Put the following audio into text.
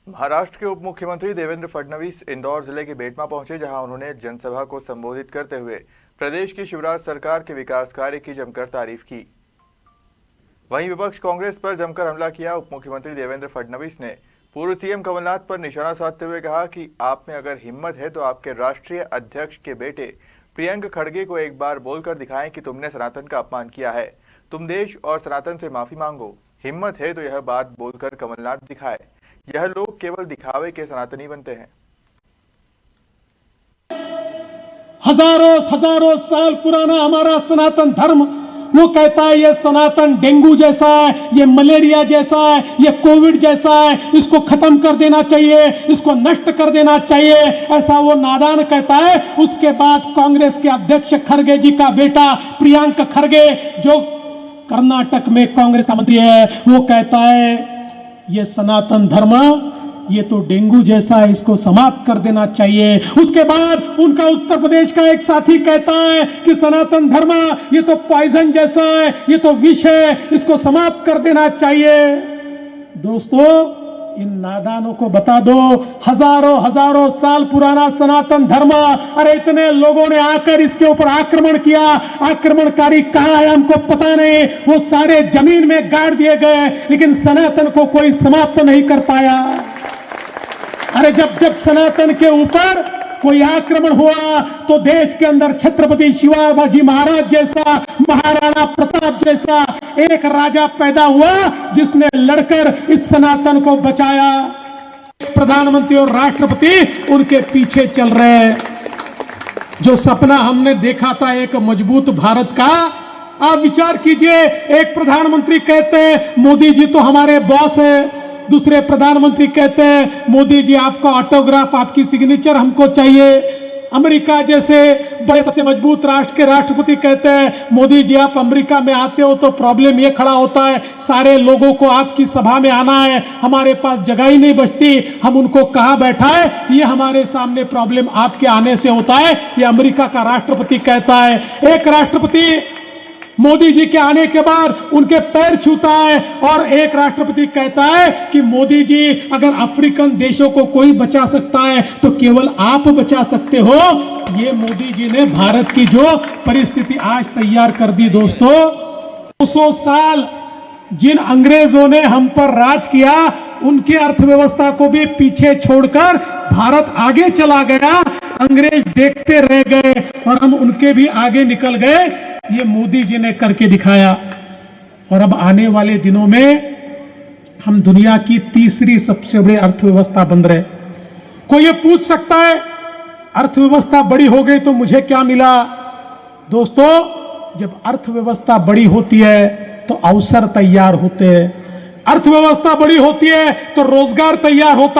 महाराष्ट्र के उप मुख्यमंत्री देवेंद्र फडणवीस इंदौर जिले के बेटमा पहुंचे, जहां उन्होंने जनसभा को संबोधित करते हुए प्रदेश की शिवराज सरकार के विकास कार्य की जमकर तारीफ की। वहीं विपक्ष कांग्रेस पर जमकर हमला किया। उप मुख्यमंत्री देवेंद्र फडणवीस ने पूर्व सीएम कमलनाथ पर निशाना साधते हुए कहा कि आप में अगर हिम्मत है तो आपके राष्ट्रीय अध्यक्ष के बेटे प्रियंक खड़गे को एक बार बोलकर दिखाएं कि तुमने सनातन का अपमान किया है, तुम देश और सनातन से माफी मांगो। हिम्मत है तो यह बात बोलकर कमलनाथ दिखाए। यह लोग केवल दिखावे के सनातनी बनते हैं। हजारों साल पुराना हमारा सनातन धर्म वो कहता है ये सनातन डेंगू जैसा है, ये मलेरिया जैसा है, ये कोविड जैसा है, इसको खत्म कर देना चाहिए, इसको नष्ट कर देना चाहिए, ऐसा वो नादान कहता है। उसके बाद कांग्रेस के अध्यक्ष खड़गे जी का बेटा प्रियंक खड़गे, जो कर्नाटक में कांग्रेस का मंत्री है, वो कहता है ये सनातन धर्म ये तो डेंगू जैसा है, इसको समाप्त कर देना चाहिए। उसके बाद उनका उत्तर प्रदेश का एक साथी कहता है कि सनातन धर्म ये तो पॉइजन जैसा है, ये तो विष है, इसको समाप्त कर देना चाहिए। दोस्तों, इन नादानों को बता दो, हजारों साल पुराना सनातन धर्म, अरे इतने लोगों ने आकर इसके ऊपर आक्रमण किया। आक्रमणकारी कहां है हमको पता नहीं, वो सारे जमीन में गाड़ दिए गए, लेकिन सनातन को कोई समाप्त नहीं कर पाया। अरे जब सनातन के ऊपर कोई आक्रमण हुआ तो देश के अंदर छत्रपति शिवाजी महाराज जैसा, महाराणा प्रताप जैसा एक राजा पैदा हुआ जिसने लड़कर इस सनातन को बचाया। प्रधानमंत्री और राष्ट्रपति उनके पीछे चल रहे हैं। जो सपना हमने देखा था एक मजबूत भारत का, आप विचार कीजिए, एक प्रधानमंत्री कहते हैं मोदी जी तो हमारे बॉस है, दूसरे प्रधानमंत्री कहते हैं मोदी जी आपका ऑटोग्राफ, आपकी सिग्नेचर हमको चाहिए। अमेरिका जैसे बड़े सबसे मजबूत राष्ट्र के राष्ट्रपति कहते हैं मोदी जी आप अमेरिका में आते हो तो प्रॉब्लम ये खड़ा होता है, सारे लोगों को आपकी सभा में आना है, हमारे पास जगह ही नहीं बचती, हम उनको कहाँ बैठाए, ये हमारे सामने प्रॉब्लम आपके आने से होता है। ये अमेरिका का राष्ट्रपति कहता है। एक राष्ट्रपति मोदी जी के आने के बाद उनके पैर छूता है, और एक राष्ट्रपति कहता है कि मोदी जी अगर अफ्रीकन देशों को कोई बचा सकता है तो केवल आप बचा सकते हो। ये मोदी जी ने भारत की जो परिस्थिति आज तैयार कर दी। दोस्तों, 200 साल जिन अंग्रेजों ने हम पर राज किया, उनकी अर्थव्यवस्था को भी पीछे छोड़कर भारत आगे चला गया। अंग्रेज देखते रह गए और हम उनके भी आगे निकल गए। ये मोदी जी ने करके दिखाया। और अब आने वाले दिनों में हम दुनिया की तीसरी सबसे बड़ी अर्थव्यवस्था बन रहे। कोई ये पूछ सकता है अर्थव्यवस्था बड़ी हो गई तो मुझे क्या मिला? दोस्तों, जब अर्थव्यवस्था बड़ी होती है तो अवसर तैयार होते हैं, अर्थव्यवस्था बड़ी होती है तो रोजगार तैयार होता